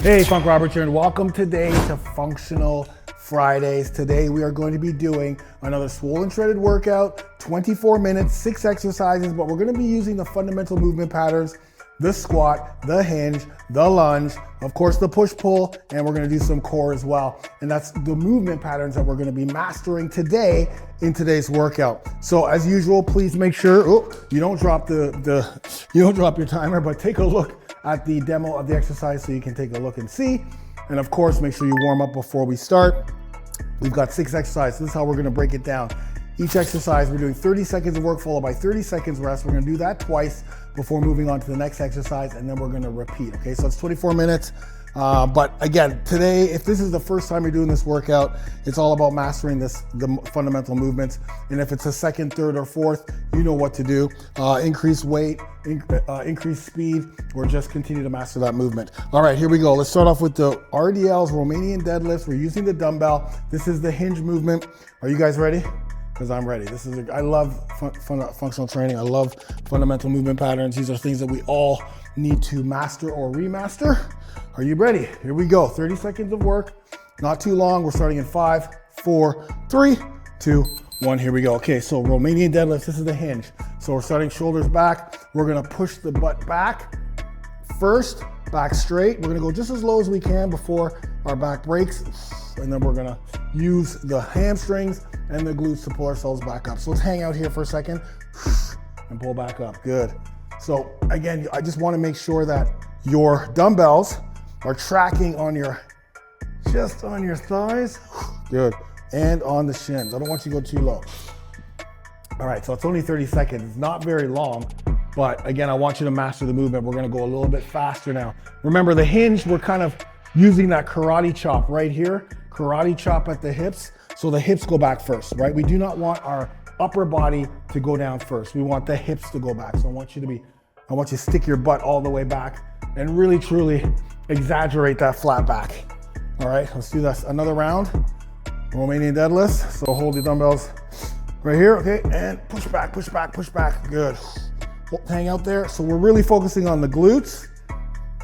Hey, Funk Roberts here, and welcome today to Functional Fridays. Today we are going to be doing another swollen shredded workout, 24 minutes, 6 exercises, but we're going to be using the fundamental movement patterns, the squat, the hinge, the lunge, of course the push-pull, and we're going to do some core as well. And that's the movement patterns that we're going to be mastering today in today's workout. So as usual, please make sure you don't drop you don't drop your timer, but take a look at the demo of the exercise so you can take a look and see. And of course, make sure you warm up before we start. We've got 6 exercises. This is how we're gonna break it down. Each exercise, we're doing 30 seconds of work followed by 30 seconds rest. We're gonna do that twice before moving on to the next exercise, and then we're gonna repeat, okay? So it's 24 minutes. But again, today, if this is the first time you're doing this workout, it's all about mastering the fundamental movements. And if it's a second, third, or fourth, you know what to do. Increase weight, increase speed, or just continue to master that movement. All right, here we go. Let's start off with the RDLs, Romanian deadlifts. We're using the dumbbell. This is the hinge movement. Are you guys ready? Because I'm ready. I love functional training. I love fundamental movement patterns. These are things that we all need to master or remaster. Are you ready? Here we go. 30 seconds of work, not too long. We're starting in 5, 4, 3, 2, 1. Here we go. Okay, so Romanian deadlifts, this is the hinge. So we're starting shoulders back. We're gonna push the butt back first, back straight. We're gonna go just as low as we can before our back breaks. And then we're gonna use the hamstrings and the glutes to pull ourselves back up. So let's hang out here for a second and pull back up. Good. So again, I just wanna make sure that your dumbbells are tracking on just on your thighs. Good. And on the shins. I don't want you to go too low. All right, so it's only 30 seconds. It's not very long, but again, I want you to master the movement. We're gonna go a little bit faster now. Remember the hinge, we're kind of using that karate chop right here. Karate chop at the hips. So the hips go back first, right? We do not want our upper body to go down first. We want the hips to go back. So I want you to stick your butt all the way back and really truly exaggerate that flat back. All right, let's do this another round. Romanian deadlifts. So hold the dumbbells right here, okay? And push back, push back, push back. Good. Hang out there. So we're really focusing on the glutes,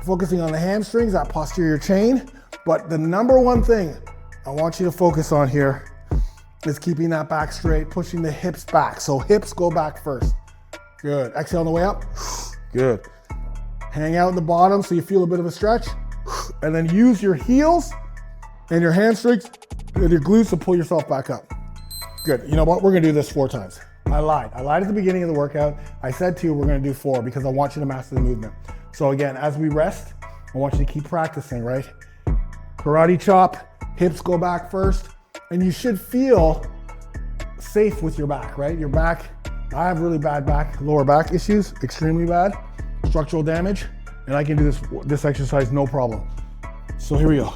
focusing on the hamstrings, that posterior chain. But the number one thing I want you to focus on here is keeping that back straight, pushing the hips back. So hips go back first. Good. Exhale on the way up. Good. Hang out in the bottom so you feel a bit of a stretch. And then use your heels and your hamstrings and your glutes to pull yourself back up. Good. You know what? We're gonna do this 4 times. I lied at the beginning of the workout. I said 2, we're gonna do 4 because I want you to master the movement. So again, as we rest, I want you to keep practicing, right? Karate chop, hips go back first, and you should feel safe with your back, right? Your back, I have really bad lower back issues, extremely bad, structural damage, and I can do this exercise no problem. So here we go.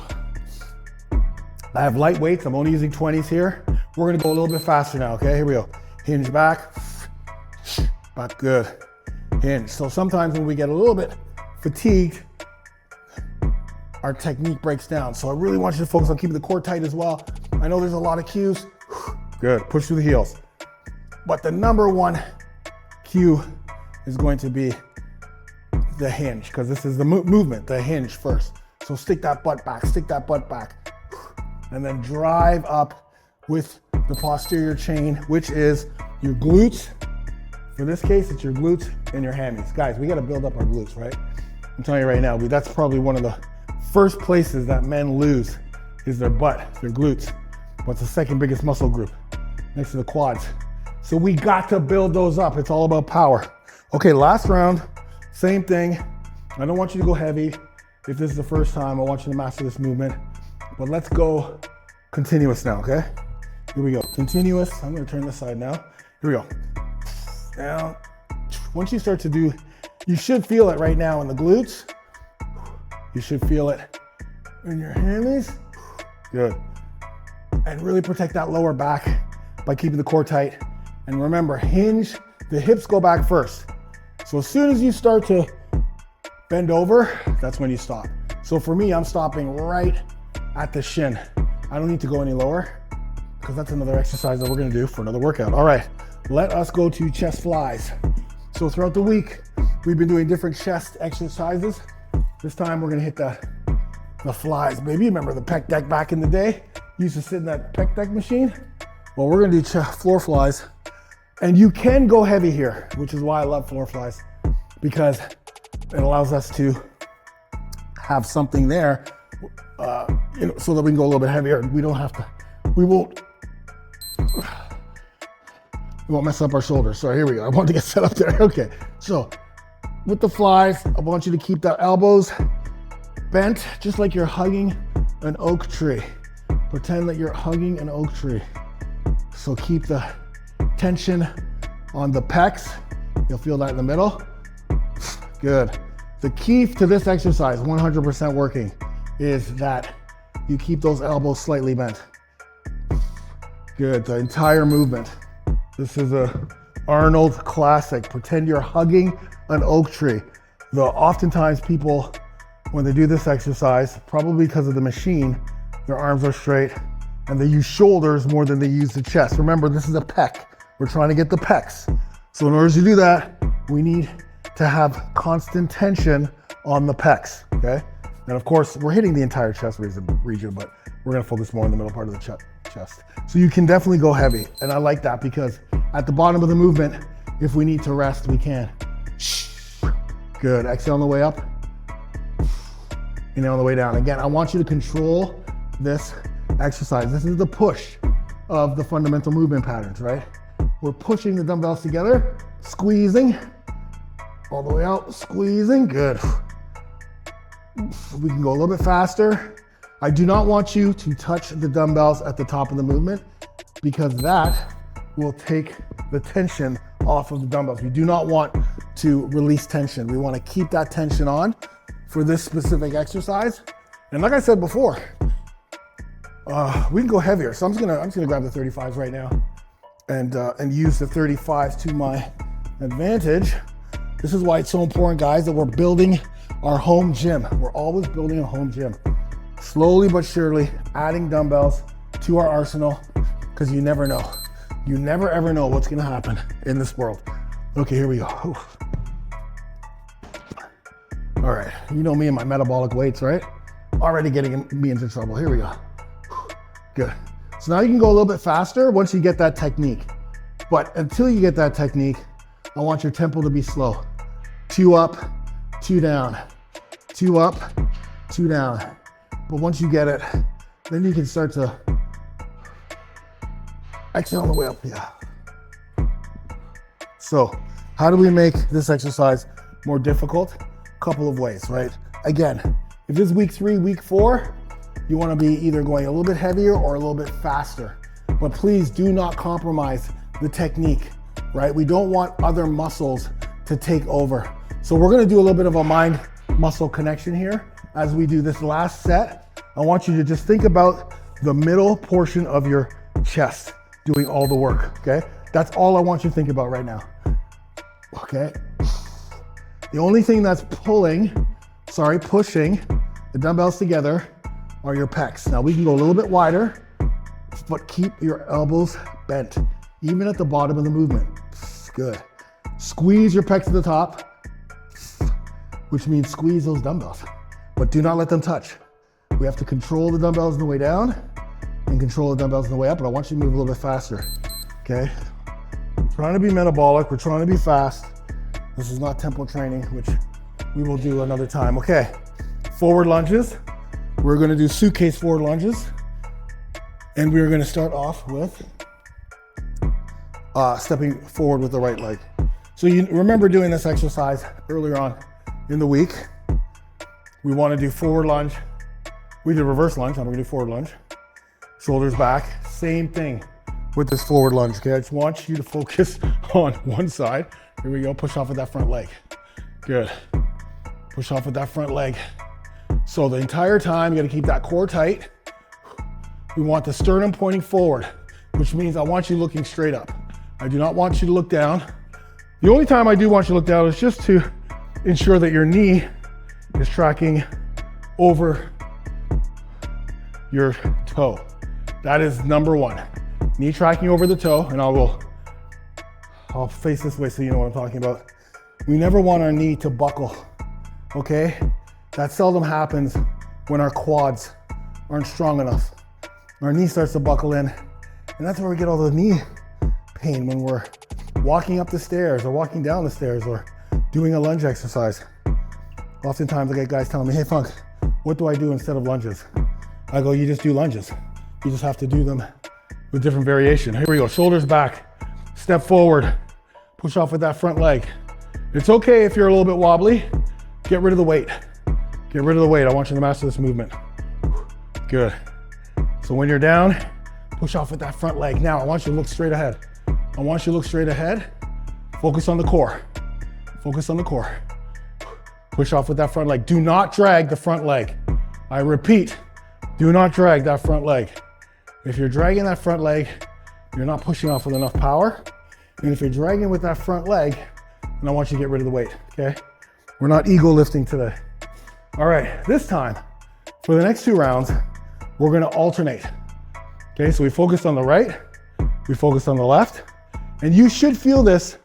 I have light weights, I'm only using 20s here. We're gonna go a little bit faster now, okay? Here we go. Hinge back, good. Hinge. So sometimes when we get a little bit fatigued, our technique breaks down. So I really want you to focus on keeping the core tight as well. I know there's a lot of cues. Good, push through the heels. But the number one cue is going to be the hinge, because this is the movement, the hinge first. So stick that butt back, and then drive up with the posterior chain, which is your glutes. For this case, it's your glutes and your hammies. Guys, we gotta build up our glutes, right? I'm telling you right now, that's probably one of the first places that men lose is their butt, their glutes. What's the second biggest muscle group? Next to the quads. So we got to build those up. It's all about power. Okay, last round, same thing. I don't want you to go heavy. If this is the first time, I want you to master this movement. But let's go continuous now, okay? Here we go, continuous. I'm gonna turn this side now. Here we go. Down. Once you start to do, you should feel it right now in the glutes. You should feel it in your hammies. Good. And really protect that lower back by keeping the core tight. And remember, hinge, the hips go back first. So as soon as you start to bend over, that's when you stop. So for me, I'm stopping right at the shin. I don't need to go any lower because that's another exercise that we're gonna do for another workout. All right, let us go to chest flies. So throughout the week, we've been doing different chest exercises. This time we're gonna hit The flies, baby. Remember the pec deck back in the day? You used to sit in that pec deck machine? Well, we're gonna do floor flies. And you can go heavy here, which is why I love floor flies, because it allows us to have something there, so that we can go a little bit heavier. We won't mess up our shoulders. So here we go. I want to get set up there. Okay, so with the flies, I want you to keep the elbows bent, just like you're hugging an oak tree. Pretend that you're hugging an oak tree. So keep the tension on the pecs. You'll feel that in the middle. Good. The key to this exercise, 100% working, is that you keep those elbows slightly bent. Good, the entire movement. This is a Arnold classic. Pretend you're hugging an oak tree. Oftentimes people, when they do this exercise, probably because of the machine, their arms are straight and they use shoulders more than they use the chest. Remember, this is a pec. We're trying to get the pecs. So in order to do that, we need to have constant tension on the pecs, okay? And of course, we're hitting the entire chest region, but we're gonna focus more on the middle part of the chest. So you can definitely go heavy. And I like that because at the bottom of the movement, if we need to rest, we can. Good, exhale on the way up. Inhale on the way down. Again, I want you to control this exercise. This is the push of the fundamental movement patterns, right? We're pushing the dumbbells together, squeezing, all the way out, squeezing, good. We can go a little bit faster. I do not want you to touch the dumbbells at the top of the movement because that will take the tension off of the dumbbells. We do not want to release tension. We want to keep that tension on for this specific exercise. And like I said before, we can go heavier. So I'm just gonna grab the 35s right now and use the 35s to my advantage. This is why it's so important, guys, that we're building our home gym. We're always building a home gym. Slowly but surely adding dumbbells to our arsenal, because you never know. You never ever know what's gonna happen in this world. Okay, here we go. Oof. All right, you know me and my metabolic weights, right? Already getting me into trouble. Here we go. Good. So now you can go a little bit faster once you get that technique. But until you get that technique, I want your tempo to be slow. 2 up, 2 down. 2 up, 2 down. But once you get it, then you can start to exhale on the way up, yeah. So how do we make this exercise more difficult? Couple of ways, right? Again, if it's week 3, week 4, you wanna be either going a little bit heavier or a little bit faster. But please do not compromise the technique, right? We don't want other muscles to take over. So we're gonna do a little bit of a mind-muscle connection here. As we do this last set, I want you to just think about the middle portion of your chest doing all the work, okay? That's all I want you to think about right now, okay? The only thing that's pushing the dumbbells together are your pecs. Now we can go a little bit wider, but keep your elbows bent, even at the bottom of the movement. Good. Squeeze your pecs to the top, which means squeeze those dumbbells, but do not let them touch. We have to control the dumbbells on the way down and control the dumbbells on the way up, but I want you to move a little bit faster, okay? We're trying to be metabolic, we're trying to be fast. This is not tempo training, which we will do another time. Okay, forward lunges. We're gonna do suitcase forward lunges. And we're gonna start off with stepping forward with the right leg. So you remember doing this exercise earlier on in the week. We wanna do forward lunge. We did reverse lunge, now we're gonna do forward lunge. Shoulders back, same thing with this forward lunge, okay? I just want you to focus on one side. Here we go, push off with that front leg. Good. Push off with that front leg. So the entire time, you gotta keep that core tight. We want the sternum pointing forward, which means I want you looking straight up. I do not want you to look down. The only time I do want you to look down is just to ensure that your knee is tracking over your toe. That is number 1. Knee tracking over the toe, and I'll face this way so you know what I'm talking about. We never want our knee to buckle, okay? That seldom happens when our quads aren't strong enough. Our knee starts to buckle in, and that's where we get all the knee pain when we're walking up the stairs or walking down the stairs or doing a lunge exercise. Oftentimes I get guys telling me, hey Funk, what do I do instead of lunges? I go, you just do lunges. You just have to do them with different variation. Here we go, shoulders back, step forward, push off with that front leg. It's okay if you're a little bit wobbly, get rid of the weight. Get rid of the weight, I want you to master this movement. Good. So when you're down, push off with that front leg. Now I want you to look straight ahead. I want you to look straight ahead, focus on the core. Focus on the core. Push off with that front leg. Do not drag the front leg. I repeat, do not drag that front leg. If you're dragging that front leg, you're not pushing off with enough power. And if you're dragging with that front leg, then I want you to get rid of the weight, okay? We're not ego lifting today. All right, this time, for the next 2 rounds, we're gonna alternate. Okay, so we focused on the right, we focused on the left, and you should feel this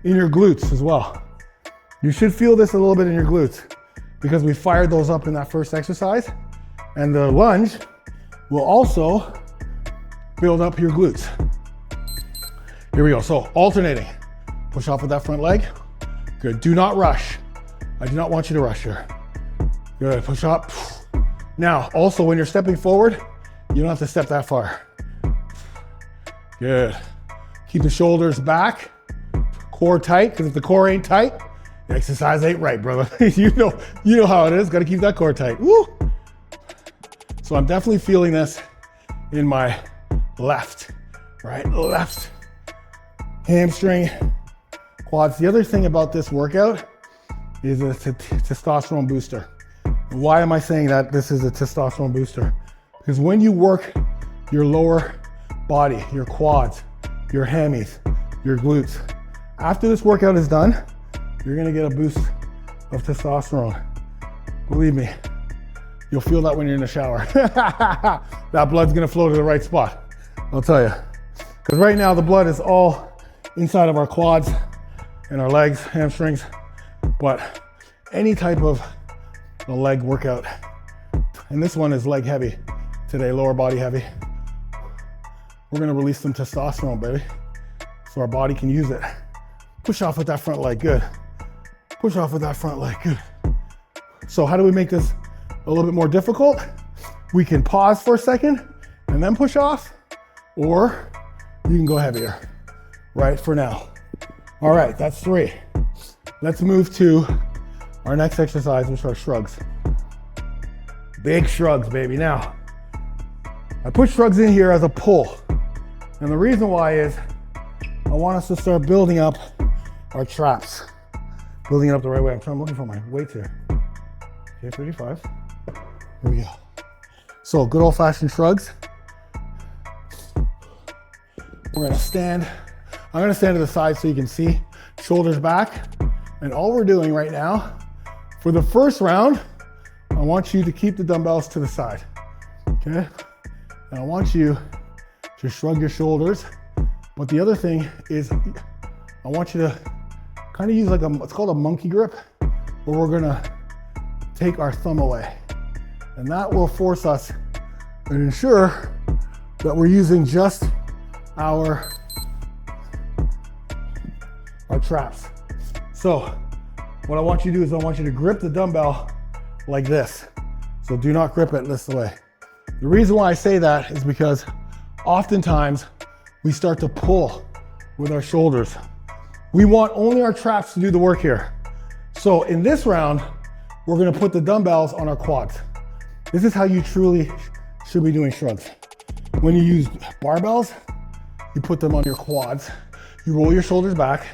in your glutes as well. You should feel this a little bit in your glutes because we fired those up in that first exercise, and the lunge will also build up your glutes. Here we go, so alternating. Push off with that front leg. Good, do not rush. I do not want you to rush here. Good, push up. Now, also when you're stepping forward, you don't have to step that far. Good. Keep the shoulders back, core tight, because if the core ain't tight, the exercise ain't right, brother. you know how it is, gotta keep that core tight. Woo! So I'm definitely feeling this in my left, right, left hamstring, quads. The other thing about this workout is it's a testosterone booster. Why am I saying that this is a testosterone booster? Because when you work your lower body, your quads, your hammies, your glutes, after this workout is done, you're gonna get a boost of testosterone. Believe me, you'll feel that when you're in the shower. That blood's gonna flow to the right spot, I'll tell you. Because right now the blood is all inside of our quads and our legs, hamstrings, but any type of a leg workout, and this one is leg heavy today, lower body heavy. We're gonna release some testosterone, baby, so our body can use it. Push off with that front leg, good. Push off with that front leg, good. So how do we make this a little bit more difficult? We can pause for a second and then push off, or you can go heavier, right, for now. All right, that's 3. Let's move to our next exercise, which are shrugs. Big shrugs, baby. Now, I put shrugs in here as a pull. And the reason why is I want us to start building up our traps. Building it up the right way. I'm looking for my weights here. Okay, 35. Here we go. So, good old fashioned shrugs. We're gonna stand. I'm gonna stand to the side so you can see. Shoulders back. And all we're doing right now, for the first round, I want you to keep the dumbbells to the side, okay? And I want you to shrug your shoulders. But the other thing is I want you to kind of use like it's called a monkey grip, where we're gonna take our thumb away. And that will force us and ensure that we're using just our traps. So what I want you to do is I want you to grip the dumbbell like this. So do not grip it this way. The reason why I say that is because oftentimes we start to pull with our shoulders. We want only our traps to do the work here. So in this round, we're gonna put the dumbbells on our quads. This is how you truly should be doing shrugs. When you use barbells, you put them on your quads, you roll your shoulders back,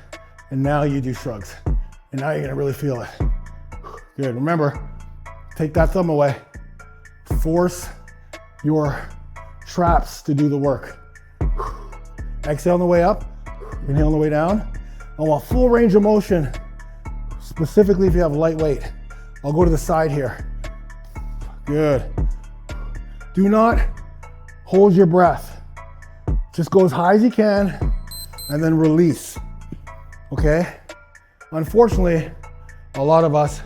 and now you do shrugs. And now you're gonna really feel it. Good, remember, take that thumb away. Force your traps to do the work. Exhale on the way up, inhale on the way down. I want full range of motion, specifically if you have lightweight. I'll go to the side here. Good. Do not hold your breath. Just go as high as you can and then release, okay? Unfortunately, a lot of us,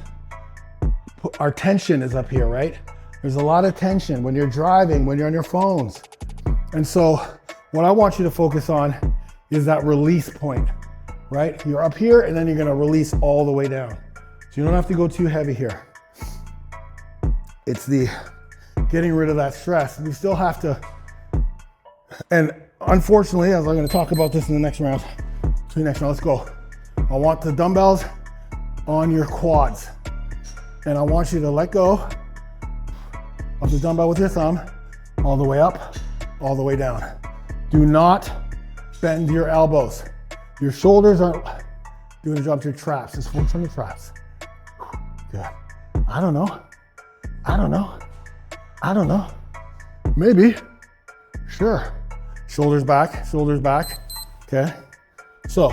our tension is up here, right? There's a lot of tension when you're driving, when you're on your phones. And so what I want you to focus on is that release point, right? You're up here and then you're gonna release all the way down. So you don't have to go too heavy here. It's the getting rid of that stress. We still have to, and unfortunately, as I'm gonna talk about this in the next round, let's go. I want the dumbbells on your quads. And I want you to let go of the dumbbell with your thumb, all the way up, all the way down. Do not bend your elbows. Your shoulders aren't doing a job to your traps. Just focus on your traps. Good. I don't know. Maybe. Sure. Shoulders back. Okay. So,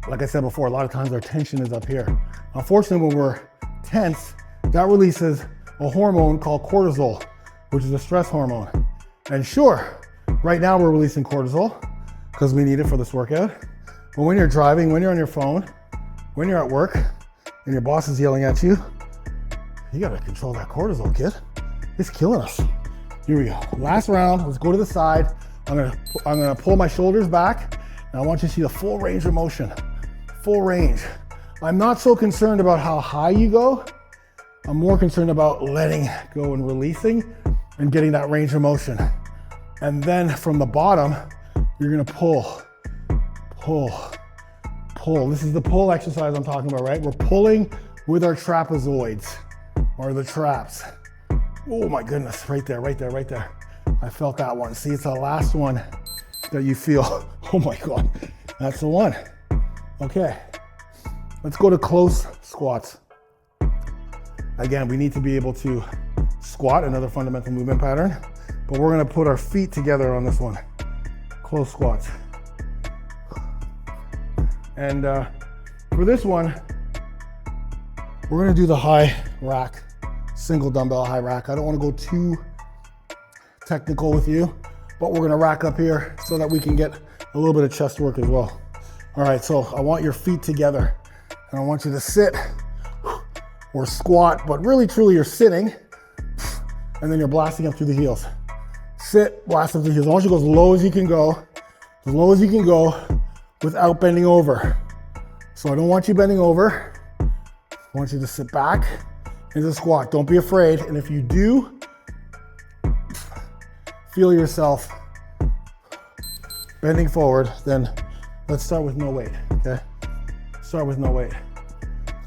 like I said before, a lot of times our tension is up here. Unfortunately, when we're tense, that releases a hormone called cortisol, which is a stress hormone. And sure, right now we're releasing cortisol because we need it for this workout. But when you're driving, when you're on your phone, when you're at work and your boss is yelling at you, you gotta control that cortisol, kid. It's killing us. Here we go. Last round, let's go to the side. I'm gonna pull my shoulders back and I want you to see the full range of motion. Full range. I'm not so concerned about how high you go. I'm more concerned about letting go and releasing and getting that range of motion. And then from the bottom, you're gonna pull. This is the pull exercise I'm talking about, right? We're pulling with our trapezoids or the traps. Oh my goodness, right there. I felt that one. See, it's the last one that you feel. Oh my God, that's the one. Okay, let's go to close squats. Again, we need to be able to squat, another fundamental movement pattern, but we're gonna put our feet together on this one. Close squats. And for this one, we're gonna do the high rack, single dumbbell high rack. I don't wanna go too technical with you, but we're gonna rack up here so that we can get a little bit of chest work as well. All right, so I want your feet together and I want you to sit or squat, but really truly you're sitting and then you're blasting up through the heels. Sit, blast up through the heels. I want you to go as low as you can go without bending over. So I don't want you bending over. I want you to sit back into squat. Don't be afraid. And if you do feel yourself bending forward, then let's start with no weight, okay? Start with no weight.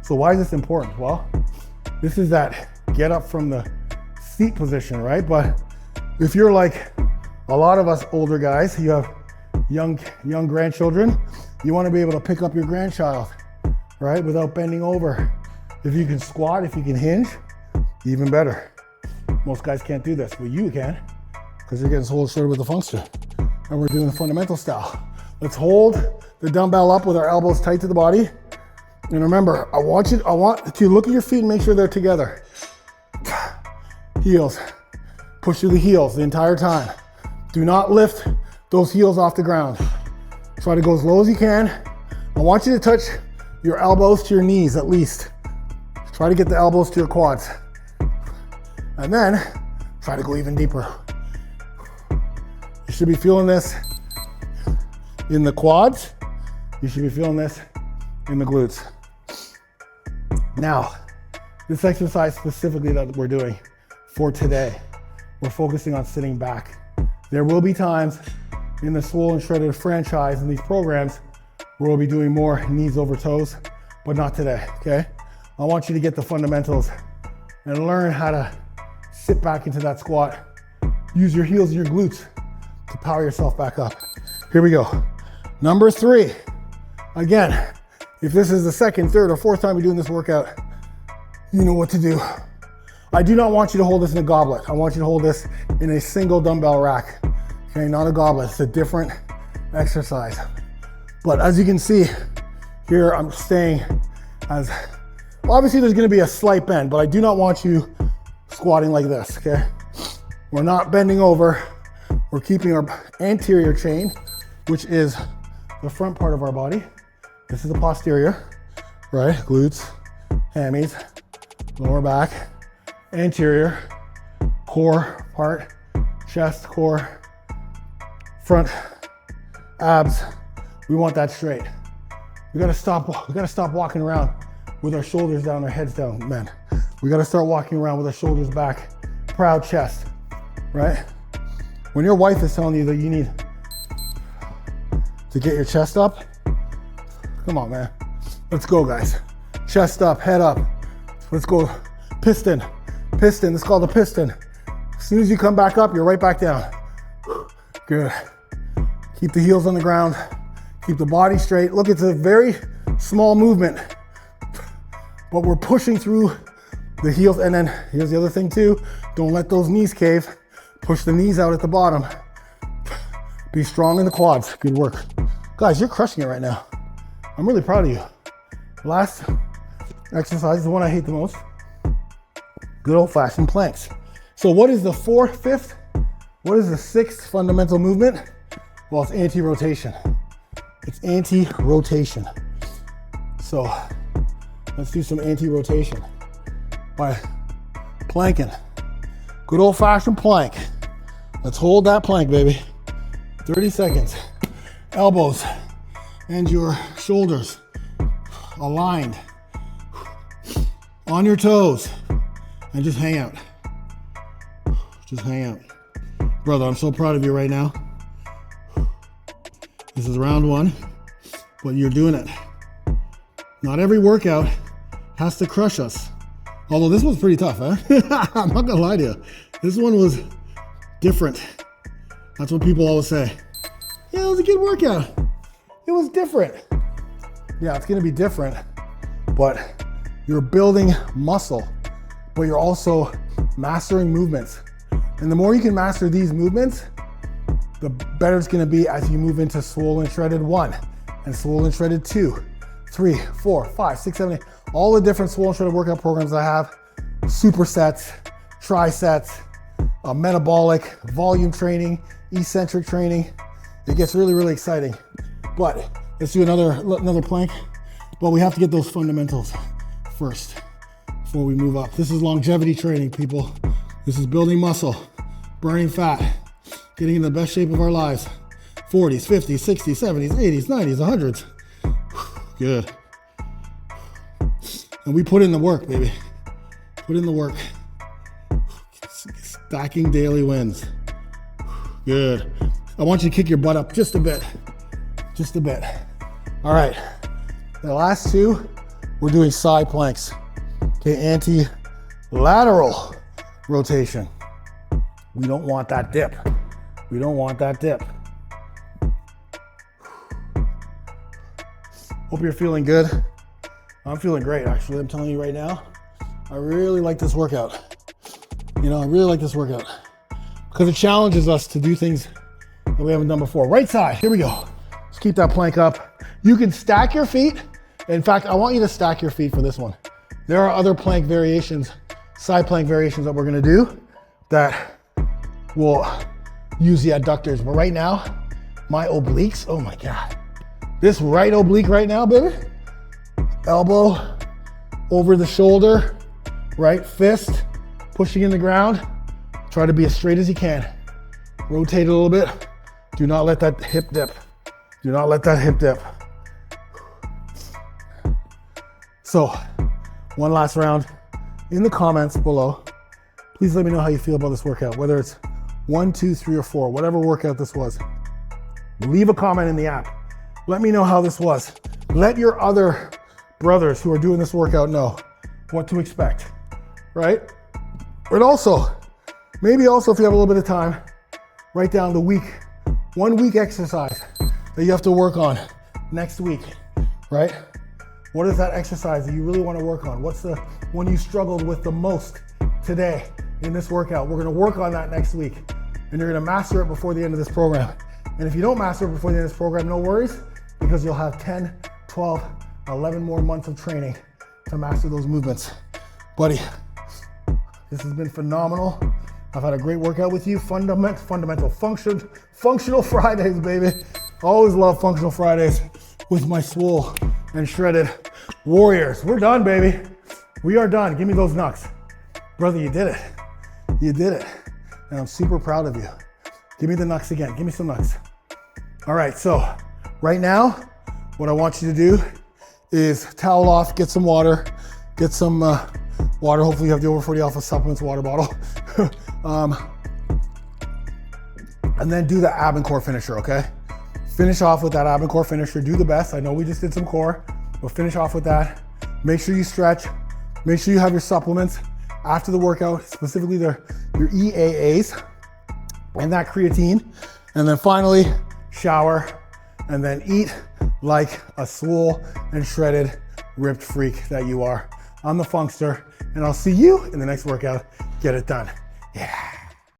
So why is this important? Well, this is that get up from the seat position, right? But if you're like a lot of us older guys, you have young grandchildren, you want to be able to pick up your grandchild, right? Without bending over. If you can squat, if you can hinge, even better. Most guys can't do this, but you can, because you're getting shoulder to shoulder with the funkster. And we're doing the fundamental style. Let's hold the dumbbell up with our elbows tight to the body. And remember, I want to look at your feet and make sure they're together. Heels. Push through the heels the entire time. Do not lift those heels off the ground. Try to go as low as you can. I want you to touch your elbows to your knees at least. Try to get the elbows to your quads. And then try to go even deeper. You should be feeling this in the quads. You should be feeling this in the glutes. Now, this exercise specifically that we're doing for today, we're focusing on sitting back. There will be times in the SWOLE and Shredded franchise in these programs where we'll be doing more knees over toes, but not today, okay? I want you to get the fundamentals and learn how to sit back into that squat. Use your heels and your glutes to power yourself back up. Here we go. Number 3. Again, if this is the second, third, or fourth time you're doing this workout, you know what to do. I do not want you to hold this in a goblet. I want you to hold this in a single dumbbell rack. Okay, not a goblet, it's a different exercise. But as you can see, here I'm staying as, obviously there's gonna be a slight bend, but I do not want you squatting like this, okay? We're not bending over. We're keeping our anterior chain, which is the front part of our body. This is the posterior, right? Glutes, hammies, lower back, anterior, core part, chest, core, front, abs. We want that straight. We gotta stop walking around with our shoulders down, our heads down, men. We gotta start walking around with our shoulders back, proud chest, right? When your wife is telling you that you need to get your chest up, come on, man. Let's go, guys. Chest up, head up. Let's go. Piston. Piston. It's called a piston. As soon as you come back up, you're right back down. Good. Keep the heels on the ground. Keep the body straight. Look, it's a very small movement, but we're pushing through the heels. And then here's the other thing too. Don't let those knees cave. Push the knees out at the bottom. Be strong in the quads. Good work. Guys, you're crushing it right now. I'm really proud of you. Last exercise is the one I hate the most. Good old fashioned planks. So what is the fifth? What is the sixth fundamental movement? Well, it's anti-rotation. It's anti-rotation. So let's do some anti-rotation by planking. Good old fashioned plank. Let's hold that plank, baby. 30 seconds. Elbows and your shoulders aligned on your toes, and just hang out. Just hang out. Brother, I'm so proud of you right now. This is round one, but you're doing it. Not every workout has to crush us. Although this one's pretty tough, huh? I'm not gonna lie to you. This one was different. That's what people always say. Yeah, it was a good workout. It was different. Yeah, it's gonna be different, but you're building muscle, but you're also mastering movements. And the more you can master these movements, the better it's gonna be as you move into swollen shredded 1 and swollen shredded 2, 3, 4, 5, 6, 7, 8. All the different swollen shredded workout programs I have, supersets, trisets, metabolic, volume training, eccentric training. It gets really, really exciting. But let's do another plank. But we have to get those fundamentals first before we move up. This is longevity training, people. This is building muscle, burning fat, getting in the best shape of our lives. 40s, 50s, 60s, 70s, 80s, 90s, 100s. Good. And we put in the work, baby. Put in the work. Stacking daily wins. Good. I want you to kick your butt up just a bit. Just a bit. All right. The last two, we're doing side planks. Okay, anti-lateral rotation. We don't want that dip. We don't want that dip. Hope you're feeling good. I'm feeling great, actually. I'm telling you right now, I really like this workout. You know, I really like this workout because it challenges us to do things that we haven't done before. Right side, here we go. Let's keep that plank up. You can stack your feet. In fact, I want you to stack your feet for this one. There are other plank variations, side plank variations that we're gonna do that will use the adductors. But right now, my obliques, oh my God. This right oblique right now, baby. Elbow over the shoulder, right fist, pushing in the ground. Try to be as straight as you can. Rotate a little bit. Do not let that hip dip. Do not let that hip dip. So, one last round. In the comments below, please let me know how you feel about this workout, whether it's 1, 2, 3, or 4, whatever workout this was. Leave a comment in the app. Let me know how this was. Let your other brothers who are doing this workout know what to expect, right? And also, maybe also if you have a little bit of time, write down the one week exercise that you have to work on next week, right? What is that exercise that you really want to work on? What's the one you struggled with the most today in this workout? We're going to work on that next week, and you're going to master it before the end of this program. And if you don't master it before the end of this program, no worries, because you'll have 10, 12, 11 more months of training to master those movements. Buddy, this has been phenomenal. I've had a great workout with you. Fundamental functional Fridays, baby. Always love functional Fridays with my swole and shredded warriors. We're done, baby. We are done. Give me those knucks. Brother, you did it. You did it. And I'm super proud of you. Give me the knucks again. Give me some knucks. All right, so right now, what I want you to do is towel off, get some water, get some water. Hopefully you have the Over 40 Alpha Supplements water bottle. And then do the ab and core finisher, okay? Finish off with that ab and core finisher. Do the best. I know we just did some core, but finish off with that. Make sure you stretch. Make sure you have your supplements after the workout, specifically your EAAs and that creatine. And then finally, shower and then eat like a swole and shredded, ripped freak that you are. I'm the Funkster, and I'll see you in the next workout. Get it done. Yeah.